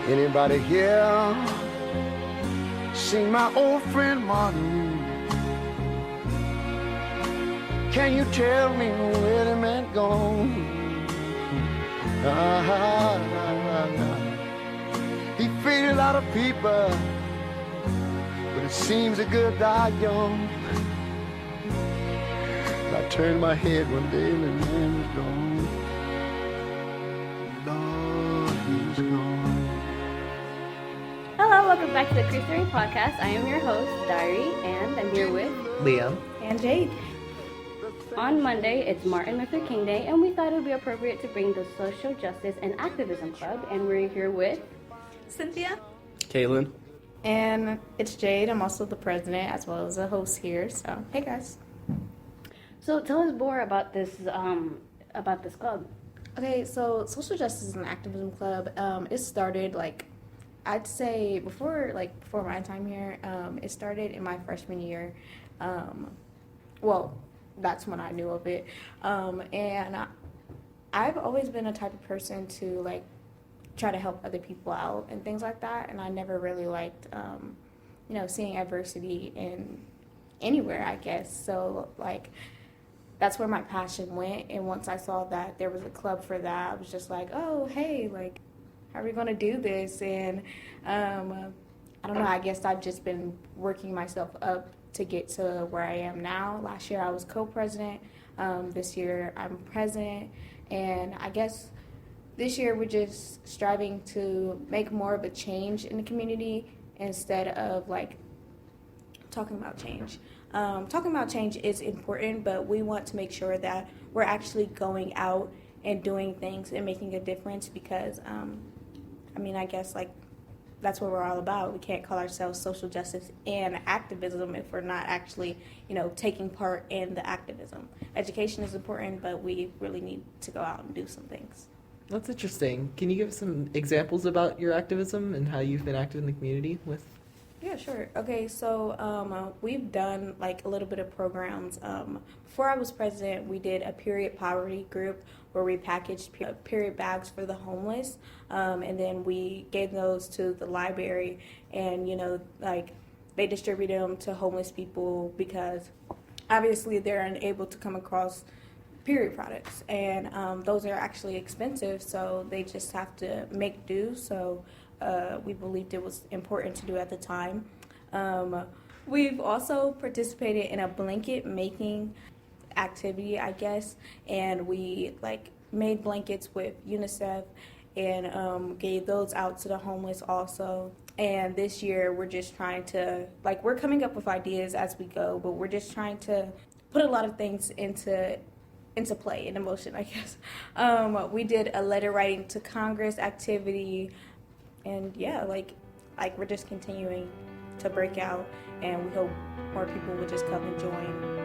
Anybody here seen my old friend Martin? Can you tell me where the man gone? He freed a lot of people, but it seems a good die young. I turned my head one day and the man was gone. Lord, he was gone. Hello, welcome back to the Cristo Rey podcast. I am your host, Diary, and I'm here with Liam and Jade. On Monday, it's Martin Luther King Day, and we thought it would be appropriate to bring the Social Justice and Activism Club, and we're here with Cynthia. Kathleen. And it's Jade. I'm also the president as well as a host here. So, hey guys. So tell us more about this club. Okay, so Social Justice and Activism Club, it started I'd say before my time here. It started in my freshman year. That's when I knew of it. And I've always been a type of person to try to help other people out and things like that. And I never really liked, seeing adversity in anywhere, I guess. So that's where my passion went. And once I saw that there was a club for that, I was just like, oh, hey, how are we going to do this? And I don't know, I guess I've just been working myself up to get to where I am now. Last year I was co-president. This year I'm president. And I guess this year we're just striving to make more of a change in the community instead of talking about change. Talking about change is important, but we want to make sure that we're actually going out and doing things and making a difference because, I guess that's what we're all about. We can't call ourselves social justice and activism if we're not actually, taking part in the activism. Education is important, but we really need to go out and do some things. That's interesting. Can you give some examples about your activism and how you've been active in the community with? Yeah, sure. Okay, so we've done a little bit of programs. Before I was president, we did a period poverty group where we packaged period bags for the homeless, and then we gave those to the library, and they distribute them to homeless people because obviously they're unable to come across period products, and those are actually expensive, so they just have to make do. So we believed it was important to do at the time. We've also participated in a blanket making activity, I guess, and we made blankets with UNICEF and gave those out to the homeless also. And this year we're just trying to we're coming up with ideas as we go, but we're just trying to put a lot of things into play, into motion, I guess. We did a letter writing to Congress activity. And yeah, we're just continuing to break out, and we hope more people will just come and join.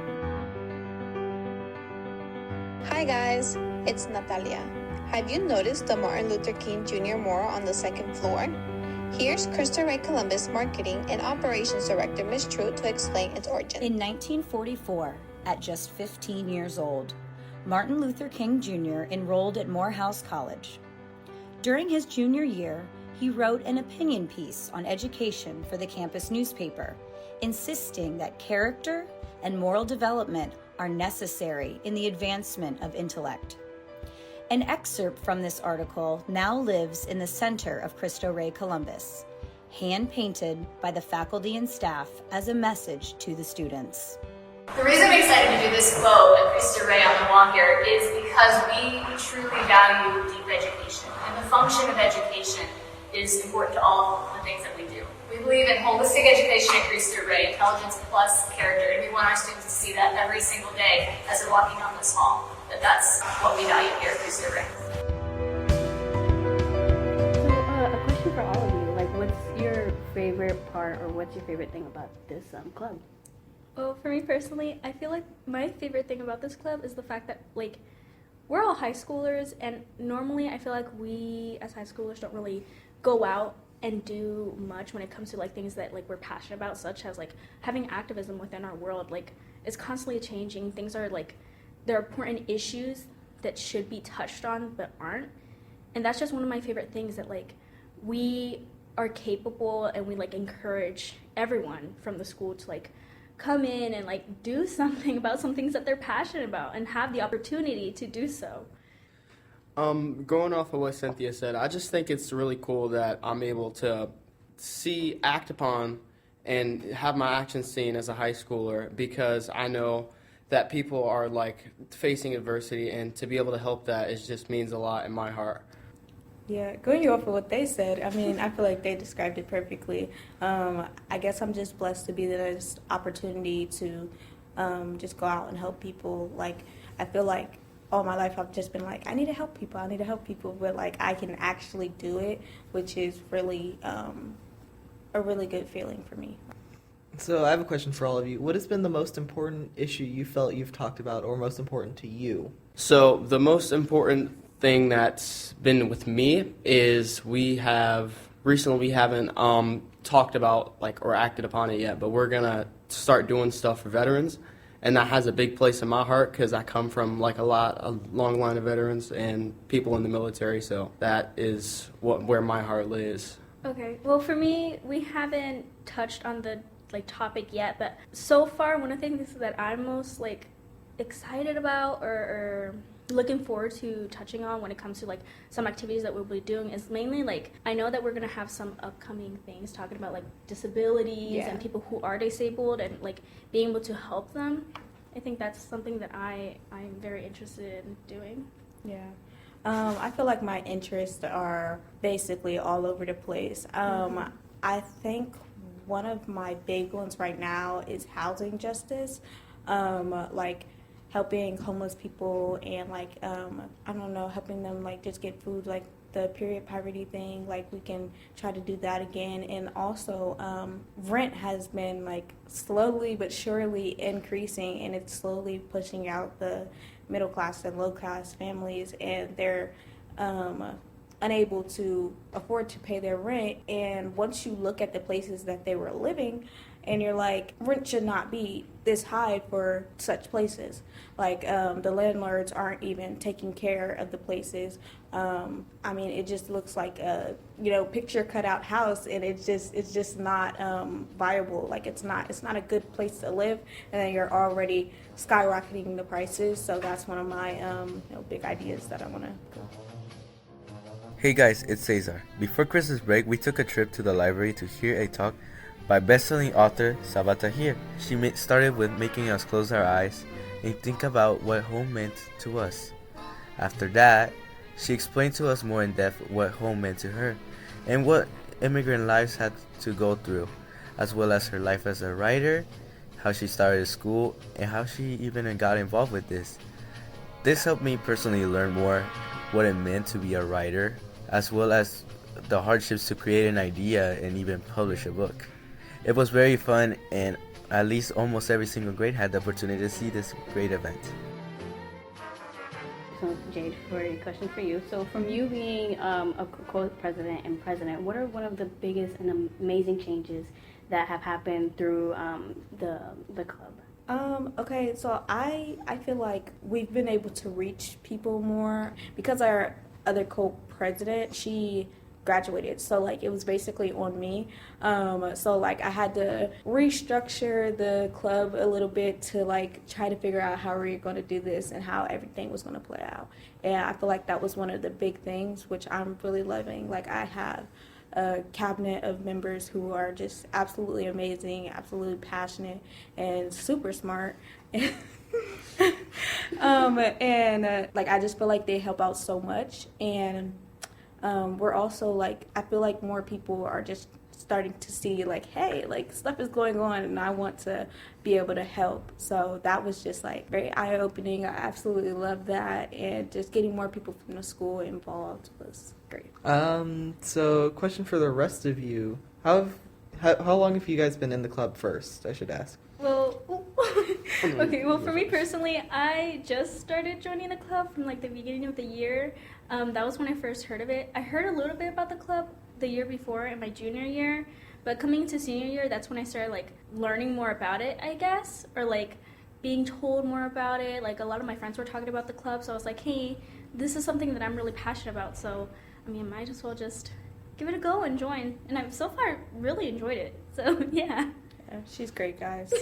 Hi guys, it's Natalia. Have you noticed the Martin Luther King Jr. mural on the second floor? Here's Cristo Rey Columbus Marketing and Operations Director Ms. True to explain its origin. In 1944, at just 15 years old, Martin Luther King Jr. enrolled at Morehouse College. During his junior year, he wrote an opinion piece on education for the campus newspaper, insisting that character and moral development are necessary in the advancement of intellect. An excerpt from this article now lives in the center of Cristo Rey Columbus, hand-painted by the faculty and staff as a message to the students. The reason I'm excited to do this quote at Cristo Rey on the wall here is because we truly value deep education, and the function of education is important to all the things that we do. We believe in holistic education at Cristo Rey, intelligence plus character, and we want our students to see that every single day as they're walking down this hall, that's what we value here at Cristo Rey. So a question for all of you, what's your favorite part or what's your favorite thing about this club? Well, for me personally, I feel like my favorite thing about this club is the fact that, we're all high schoolers, and normally I feel like we, as high schoolers, don't really go out and do much when it comes to, things that, we're passionate about, such as, having activism within our world. It's constantly changing. Things are, there are important issues that should be touched on but aren't. And that's just one of my favorite things, that, we are capable and we like encourage everyone from the school to like come in and like do something about some things that they're passionate about and have the opportunity to do so. Going off of what Cynthia said, I just think it's really cool that I'm able to act upon and have my actions seen as a high schooler, because I know that people are like facing adversity, and to be able to help that just means a lot in my heart. Yeah, going off of what they said, I mean, I feel like they described it perfectly. I guess I'm just blessed to be this opportunity to just go out and help people. Like, I feel like all my life I've just been like, I need to help people, but like I can actually do it, which is really a really good feeling for me. So I have a question for all of you. What has been the most important issue you felt you've talked about, or most important to you? So the most important thing that's been with me is we haven't talked about like or acted upon it yet, but we're gonna start doing stuff for veterans, and that has a big place in my heart because I come from like a long line of veterans and people in the military, so that is where my heart lies. Okay, well for me, we haven't touched on the like topic yet, but so far one of the things that I'm most like excited about or looking forward to touching on when it comes to like some activities that we'll be doing is mainly like, I know that we're gonna have some upcoming things talking about like disabilities and people who are disabled and like being able to help them. I think that's something that I'm very interested in doing. Yeah. I feel like my interests are basically all over the place. I think one of my big ones right now is housing justice, like helping homeless people and like, I don't know, helping them like just get food, like the period poverty thing, like we can try to do that again. And also rent has been like slowly but surely increasing, and it's slowly pushing out the middle class and low class families, and they're unable to afford to pay their rent. And once you look at the places that they were living, and you're like, rent should not be this high for such places. Like the landlords aren't even taking care of the places. I mean, it just looks like a picture cut out house, and it's just not viable. Like it's not a good place to live, and then you're already skyrocketing the prices. So that's one of my big ideas that I want to go. Hey guys, it's Cesar. Before Christmas break, we took a trip to the library to hear a talk by best-selling author Sabaa Tahir. She started with making us close our eyes and think about what home meant to us. After that, she explained to us more in depth what home meant to her and what immigrant lives had to go through, as well as her life as a writer, how she started school, and how she even got involved with this. This helped me personally learn more what it meant to be a writer, as well as the hardships to create an idea and even publish a book. It was very fun, and at least almost every single grade had the opportunity to see this great event. So Jade, for a question for you. So from you being a co-president and president, what are one of the biggest and amazing changes that have happened through the club? Okay, so I feel like we've been able to reach people more because our other co-president, she graduated, so like it was basically on me. So like I had to restructure the club a little bit to like try to figure out how we're going to do this and how everything was going to play out. And I feel like that was one of the big things, which I'm really loving. Like I have a cabinet of members who are just absolutely amazing, absolutely passionate, and super smart. Like I just feel like they help out so much. And we're also like, I feel like more people are just starting to see like, hey, like stuff is going on and I want to be able to help. So that was just like very eye-opening. I absolutely love that, and just getting more people from the school involved was great. So question for the rest of you. How long have you guys been in the club first, I should ask? Well, okay, well for me personally, I just started joining the club from like the beginning of the year. That was when I first heard of it. I heard a little bit about the club the year before in my junior year, but coming into senior year, that's when I started like learning more about it, I guess, or like being told more about it. Like a lot of my friends were talking about the club, so I was like, hey, this is something that I'm really passionate about, so I mean, might as well just give it a go and join. And I've so far really enjoyed it. So yeah. She's great, guys.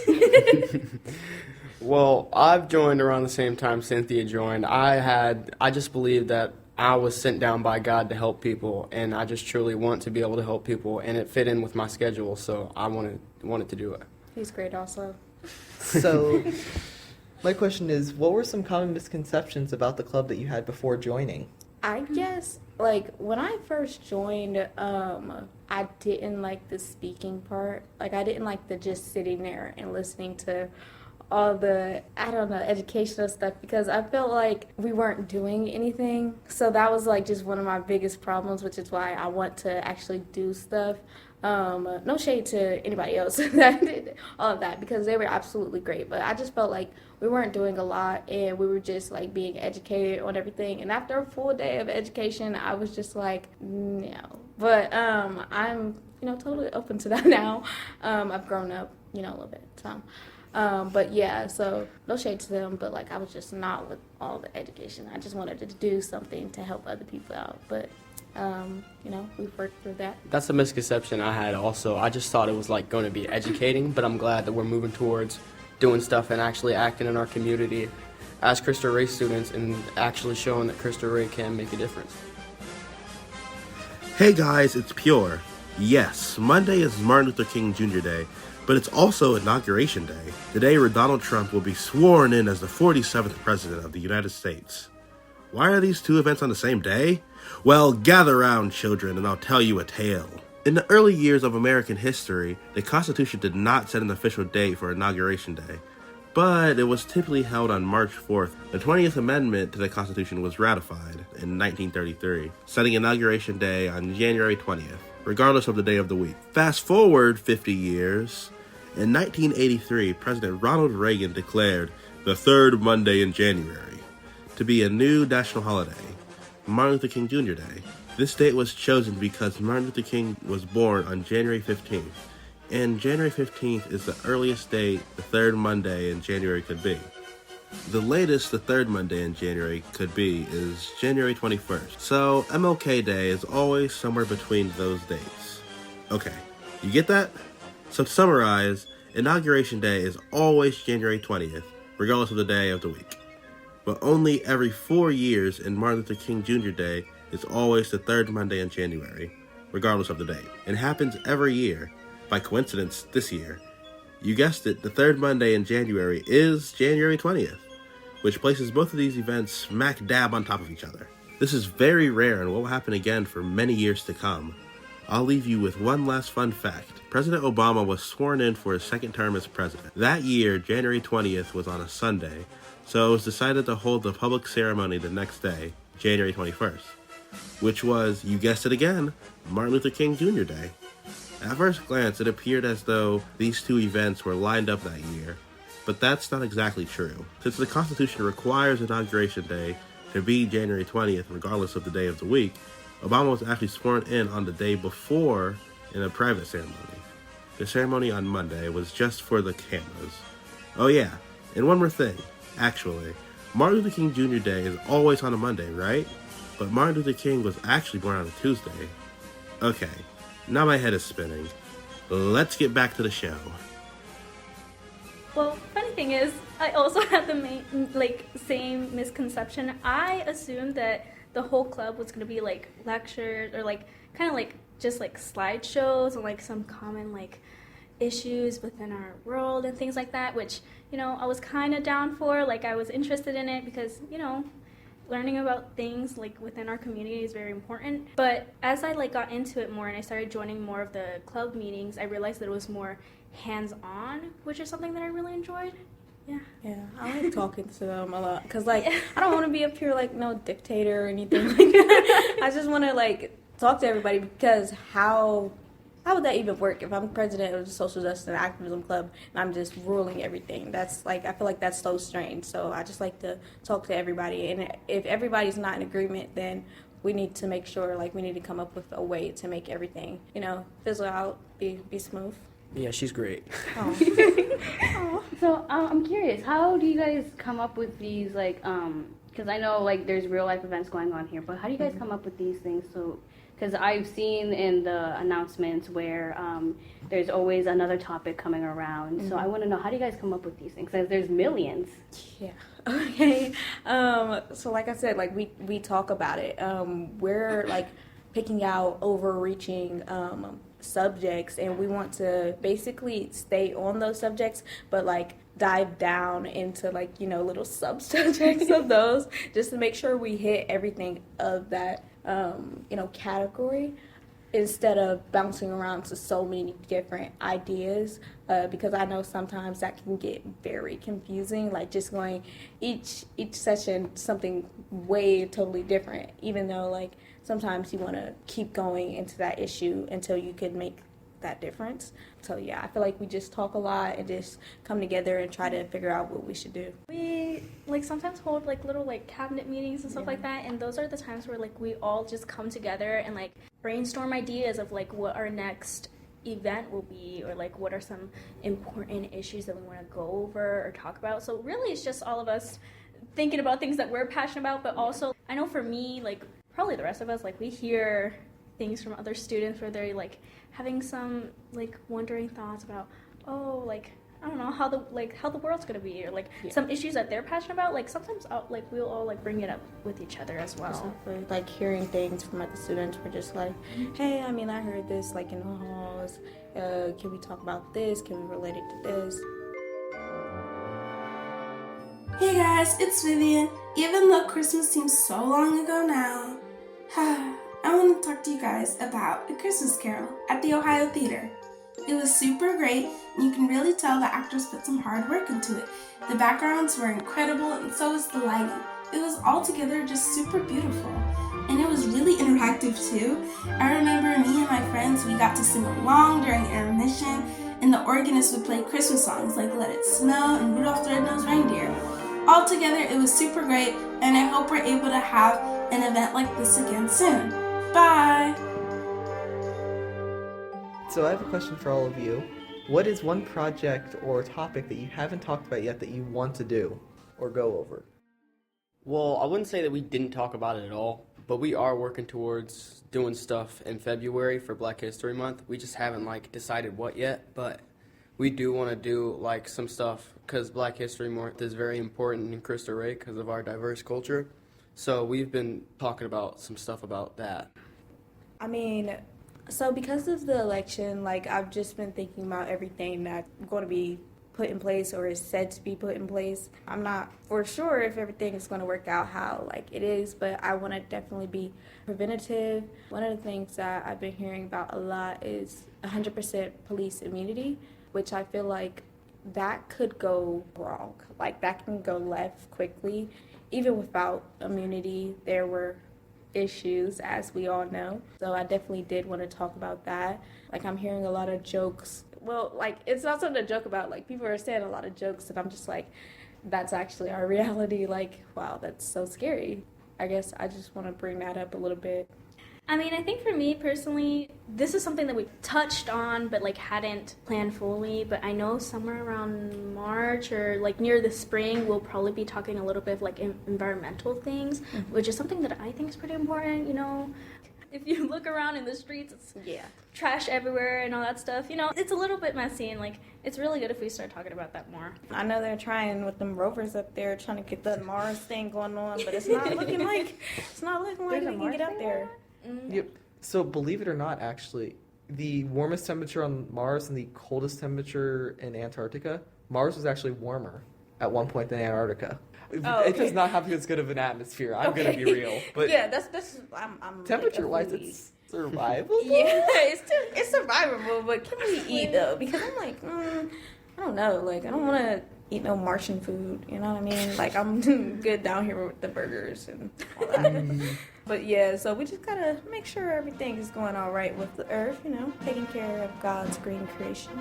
Well, I've joined around the same time Cynthia joined. I just believe that I was sent down by God to help people, and I just truly want to be able to help people, and it fit in with my schedule, so I wanted to do it. He's great also. So, my question is, what were some common misconceptions about the club that you had before joining? I guess, like, when I first joined, I didn't like the speaking part. Like, I didn't like the just sitting there and listening to all the, I don't know, educational stuff, because I felt like we weren't doing anything. So that was, like, just one of my biggest problems, which is why I want to actually do stuff. No shade to anybody else that did all of that, because they were absolutely great, but I just felt like we weren't doing a lot, and we were just like being educated on everything. And after a full day of education, I was just like, no. But I'm totally open to that now. I've grown up a little bit, so but yeah, so no shade to them, but like I was just not with all the education. I just wanted to do something to help other people out, but we've worked through that. That's a misconception I had also. I just thought it was like going to be educating, but I'm glad that we're moving towards doing stuff and actually acting in our community as Cristo Rey students and actually showing that Cristo Rey can make a difference. Hey guys, it's Pure. Yes, Monday is Martin Luther King Jr. Day, but it's also Inauguration Day, the day where Donald Trump will be sworn in as the 47th President of the United States. Why are these two events on the same day? Well, gather round, children, and I'll tell you a tale. In the early years of American history, the Constitution did not set an official date for Inauguration Day, but it was typically held on March 4th. The 20th Amendment to the Constitution was ratified in 1933, setting Inauguration Day on January 20th, regardless of the day of the week. Fast forward 50 years, in 1983, President Ronald Reagan declared the third Monday in January to be a new national holiday, Martin Luther King Jr. Day. This date was chosen because Martin Luther King was born on January 15th, and January 15th is the earliest date the third Monday in January could be. The latest the third Monday in January could be is January 21st, so MLK Day is always somewhere between those dates. Okay, you get that? So to summarize, Inauguration Day is always January 20th, regardless of the day of the week. But only every 4 years, and Martin Luther King Jr. Day is always the third Monday in January, regardless of the date. It happens every year. By coincidence, this year, you guessed it, the third Monday in January is January 20th, which places both of these events smack dab on top of each other. This is very rare and will happen again for many years to come. I'll leave you with one last fun fact. President Obama was sworn in for his second term as president. That year, January 20th was on a Sunday, so it was decided to hold the public ceremony the next day, January 21st, which was, you guessed it again, Martin Luther King Jr. Day. At first glance, it appeared as though these two events were lined up that year, but that's not exactly true. Since the Constitution requires Inauguration Day to be January 20th regardless of the day of the week, Obama was actually sworn in on the day before in a private ceremony. The ceremony on Monday was just for the cameras. Oh yeah, and one more thing. Actually, Martin Luther King Jr. Day is always on a Monday, right? But Martin Luther King was actually born on a Tuesday. Okay, now my head is spinning. Let's get back to the show. Well, funny thing is, I also had the same misconception. I assumed that the whole club was going to be like lectures or like kind of like just like slideshows and like some common like issues within our world and things like that, which, I was kind of down for. Like, I was interested in it because, learning about things like within our community is very important. But as I like got into it more and I started joining more of the club meetings, I realized that it was more hands-on, which is something that I really enjoyed. Yeah, I like talking to them a lot because I don't want to be up here like no dictator or anything like that. I just want to like talk to everybody, because how would that even work if I'm president of the Social Justice and Activism Club and I'm just ruling everything? That's like, I feel like that's so strange. So I just like to talk to everybody, and if everybody's not in agreement, then we need to make sure, like, we need to come up with a way to make everything, fizzle out, be smooth. Yeah, she's great. Oh. So I'm curious, how do you guys come up with these, like, because I know, like, there's real life events going on here, but how do you guys come up with these things so Because I've seen in the announcements where there's always another topic coming around. So I want to know, how do you guys come up with these things? Because there's millions. Yeah. Okay. So like I said, like we talk about it. We're like picking out overreaching subjects, and we want to basically stay on those subjects, but like dive down into like, you know, little sub-subjects of those, just to make sure we hit everything of that, you know, category, instead of bouncing around to so many different ideas, because I know sometimes that can get very confusing, like just going each session something way totally different, even though like sometimes you want to keep going into that issue until you can make that difference. So yeah, I feel like we just talk a lot and just come together and try to figure out what we should do. We like sometimes hold like little like cabinet meetings and stuff like that, and those are the times where like we all just come together and like brainstorm ideas of like what our next event will be, or like what are some important issues that we want to go over or talk about. So really it's just all of us thinking about things that we're passionate about, but also I know for me, like probably the rest of us, like we hear things from other students where they're like having some like wondering thoughts about, oh, like I don't know how the world's gonna be, or like some issues that they're passionate about. Like sometimes we'll all like bring it up with each other as well. Exactly. Like hearing things from other students, we're just like, hey, I mean, I heard this like in the halls. Can we talk about this? Can we relate it to this? Hey guys, it's Vivian. Even though Christmas seems so long ago now, I want to talk to you guys about A Christmas Carol at the Ohio Theater. It was super great, and you can really tell the actors put some hard work into it. The backgrounds were incredible, and so was the lighting. It was altogether just super beautiful, and it was really interactive too. I remember me and my friends, we got to sing along during intermission, and the organist would play Christmas songs like Let It Snow and Rudolph the Red-Nosed Reindeer. Altogether, it was super great, and I hope we're able to have an event like this again soon. Bye! So I have a question for all of you. What is one project or topic that you haven't talked about yet that you want to do or go over? Well, I wouldn't say that we didn't talk about it at all, but we are working towards doing stuff in February for Black History Month. We just haven't like decided what yet, but we do want to do like some stuff because Black History Month is very important in Cristo Rey because of our diverse culture. So we've been talking about some stuff about that. I mean, so because of the election, like I've just been thinking about everything that's going to be put in place or is said to be put in place. I'm not for sure if everything is going to work out how like it is, but I want to definitely be preventative. One of the things that I've been hearing about a lot is 100% police immunity, which I feel like that could go wrong. Like that can go left quickly. Even without immunity, there were issues, as we all know. So I definitely did want to talk about that. Like I'm hearing a lot of jokes. Well, like it's not something to joke about. Like people are saying a lot of jokes and I'm just like, that's actually our reality. Like, wow, that's so scary. I guess I just want to bring that up a little bit. I mean, I think for me personally, this is something that we touched on but like hadn't planned fully, but I know somewhere around March or like near the spring we'll probably be talking a little bit of like environmental things, which is something that I think is pretty important, you know. If you look around in the streets, it's trash everywhere and all that stuff. You know, it's a little bit messy, and like it's really good if we start talking about that more. I know they're trying with them rovers up there, trying to get the Mars thing going on, but it's not looking like we can get up there. Yep. So believe it or not, actually, the warmest temperature on Mars and the coldest temperature in Antarctica, Mars was actually warmer at one point than Antarctica. It does not have as good of an atmosphere. I'm gonna be real, but yeah, that's I'm temperature-wise, it's survivable. Yeah, it's survivable, but can we eat though? Because I'm like, I don't know, like I don't want to eat no Martian food. You know what I mean? Like I'm good down here with the burgers and all that. But yeah, so we just gotta make sure everything is going all right with the Earth. You know, taking care of God's green creation.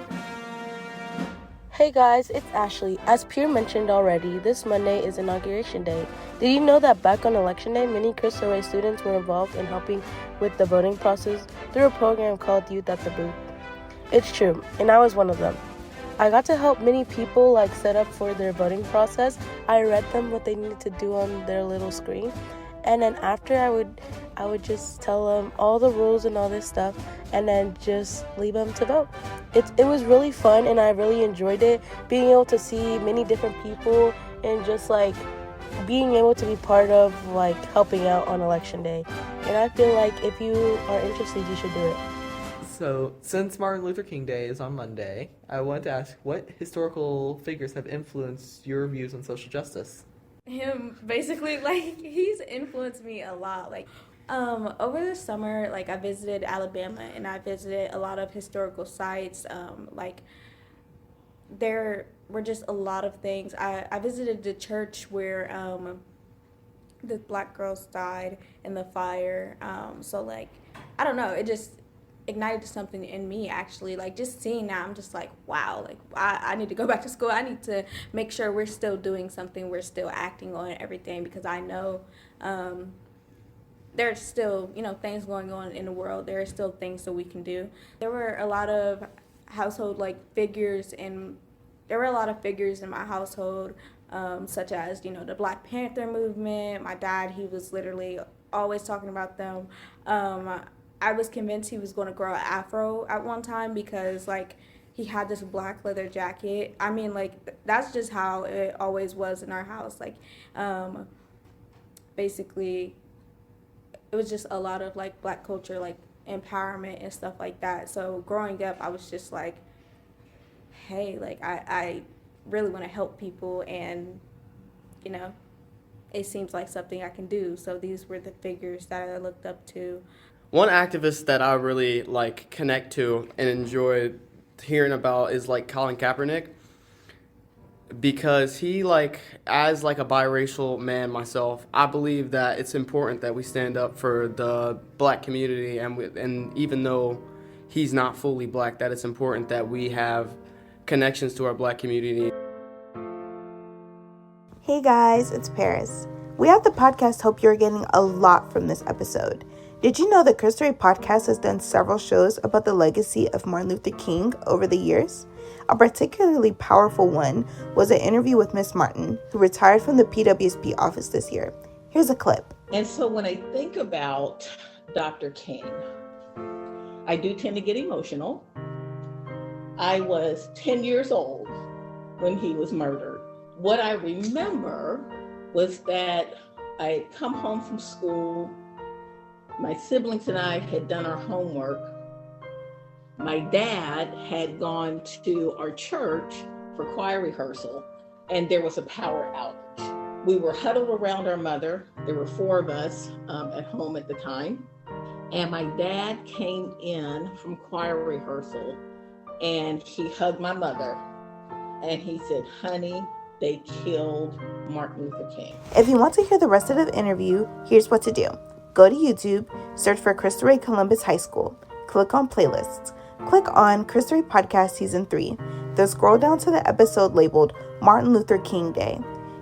Hey guys, it's Ashley. As Pierre mentioned already, this Monday is Inauguration Day. Did you know that back on Election Day, many Cristo Rey students were involved in helping with the voting process through a program called Youth at the Booth? It's true, and I was one of them. I got to help many people set up for their voting process. I read them what they needed to do on their little screen, and then after I would just tell them all the rules and all this stuff, and then just leave them to vote. It was really fun, and I really enjoyed it, being able to see many different people and just like being able to be part of like helping out on election day. And I feel like if you are interested, you should do it. So, since Martin Luther King Day is on Monday, I want to ask, what historical figures have influenced your views on social justice? Him, basically, like, he's influenced me a lot. Like, over the summer, like, I visited Alabama, and I visited a lot of historical sites. Like, there were just a lot of things. I visited the church where the black girls died in the fire. So, like, I don't know, it just ignited something in me, actually. Like, just seeing that, I'm just like, wow, like, I need to go back to school. I need to make sure we're still doing something, we're still acting on everything, because I know there's still, you know, things going on in the world. There are still things that we can do. There were a lot of household, like, figures, and there were a lot of figures in my household, such as, you know, the Black Panther movement. My dad, he was literally always talking about them. I was convinced he was going to grow an afro at one time because, like, he had this black leather jacket. I mean, like, that's just how it always was in our house. Like, basically, it was just a lot of, like, black culture, like, empowerment and stuff like that. So growing up, I was just like, hey, like, I really want to help people, and, you know, it seems like something I can do. So these were the figures that I looked up to. One activist that I really like connect to and enjoy hearing about is like Colin Kaepernick, because he, like, as like a biracial man myself, I believe that it's important that we stand up for the black community, and even though he's not fully black, that it's important that we have connections to our black community. Hey guys, it's Paris. We at the podcast hope you're getting a lot from this episode. Did you know that Cristo Rey Podcast has done several shows about the legacy of Martin Luther King over the years? A particularly powerful one was an interview with Miss Martin, who retired from the PWSP office this year. Here's a clip. And so when I think about Dr. King, I do tend to get emotional. I was 10 years old when he was murdered. What I remember was that I had come home from school. My siblings and I had done our homework. My dad had gone to our church for choir rehearsal, and there was a power outage. We were huddled around our mother. There were 4 of us at home at the time. And my dad came in from choir rehearsal, and he hugged my mother, and he said, "Honey, they killed Martin Luther King." If you want to hear the rest of the interview, here's what to do. Go to YouTube, search for Cristo Rey Columbus High School, click on playlists, click on Cristo Rey Podcast Season 3, then scroll down to the episode labeled Martin Luther King Day.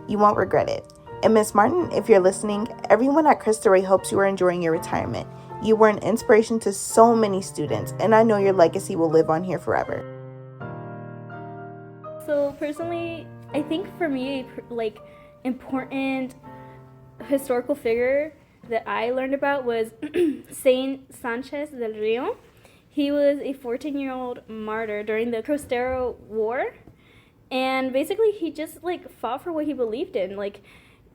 You won't regret it. And Miss Martin, if you're listening, everyone at Cristo Rey hopes you are enjoying your retirement. You were an inspiration to so many students, and I know your legacy will live on here forever. So personally, I think for me, like, important historical figure that I learned about was Saint Sanchez del Rio. He was a 14-year-old martyr during the Cristero War, and basically he just, like, fought for what he believed in. Like,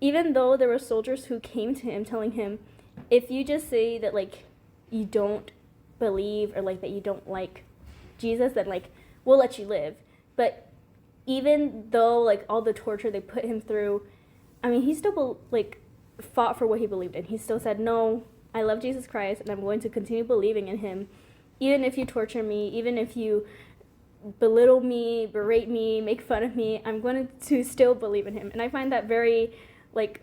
even though there were soldiers who came to him telling him, if you just say that, like, you don't believe, or like that you don't like Jesus, then, like, we'll let you live. But even though, like, all the torture they put him through, I mean, he still, like, fought for what he believed in. He still said, no, I love Jesus Christ, and I'm going to continue believing in him, even if you torture me, even if you belittle me, berate me, make fun of me, I'm going to still believe in him. And I find that very, like,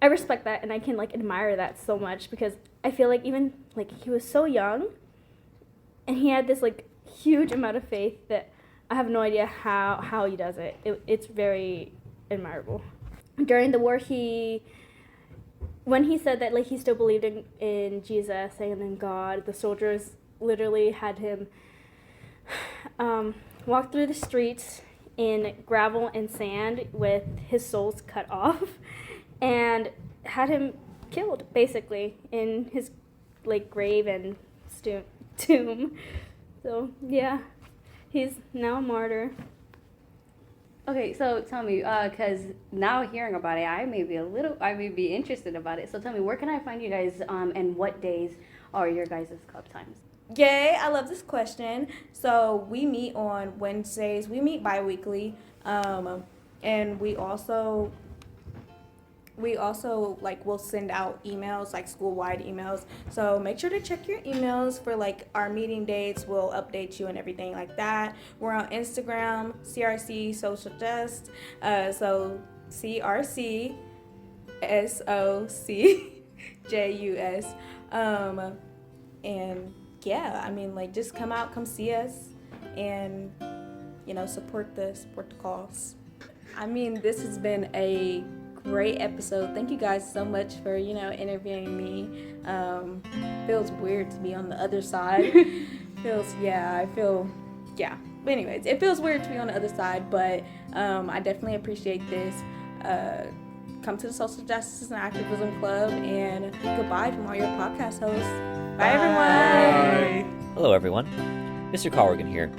I respect that, and I can, like, admire that so much, because I feel like even, like, he was so young, and he had this, like, huge amount of faith that I have no idea how he does it. It's very admirable. During the war, when he said that, like, he still believed in Jesus and in God, the soldiers literally had him walk through the streets in gravel and sand with his soles cut off, and had him killed, basically, in his like grave and tomb. So yeah, he's now a martyr. Okay, so tell me, because now hearing about it, I may be interested about it. So tell me, where can I find you guys, and what days are your guys' club times? Yay, I love this question. So we meet on Wednesdays. We meet bi-weekly, and we also like will send out emails, like school-wide emails. So make sure to check your emails for like our meeting dates. We'll update you and everything like that. We're on Instagram, CRC Social Just. So CRC SOCJUS. And yeah, I mean, like, just come out, come see us, and support the cause. I mean, this has been a great episode. Thank you guys so much for interviewing me. Feels weird to be on the other side. But anyways, it feels weird to be on the other side, but I definitely appreciate this. Come to the Social Justice and Activism Club, and goodbye from all your podcast hosts. Bye, everyone. Hello, everyone. Mr. Corrigan here.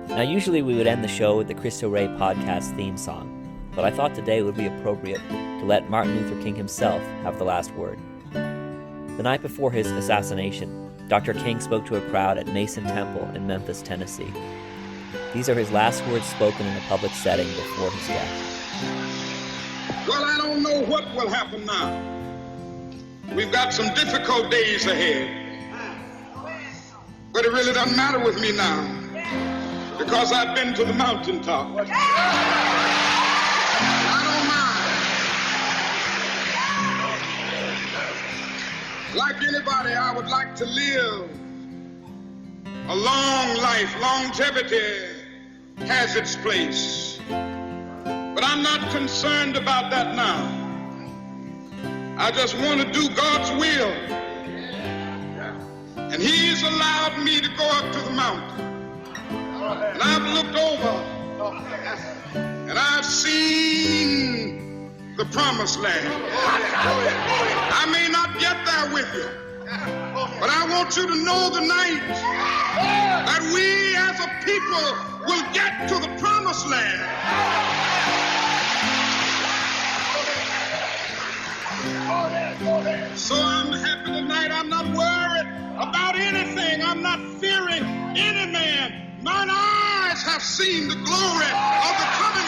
Now, usually we would end the show with the Cristo Rey podcast theme song, but I thought today would be appropriate to let Martin Luther King himself have the last word. The night before his assassination, Dr. King spoke to a crowd at Mason Temple in Memphis, Tennessee. These are his last words spoken in a public setting before his death. Well, I don't know what will happen now. We've got some difficult days ahead. But it really doesn't matter with me now, because I've been to the mountaintop. I don't mind. Like anybody, I would like to live a long life. Longevity has its place. But I'm not concerned about that now. I just want to do God's will. And He's allowed me to go up to the mountain. And I've looked over and I've seen the promised land. I may not get there with you, but I want you to know tonight that we as a people will get to the promised land. So I'm happy tonight. I'm not worried about anything. I'm not fearing any man. Mine eyes have seen the glory of the coming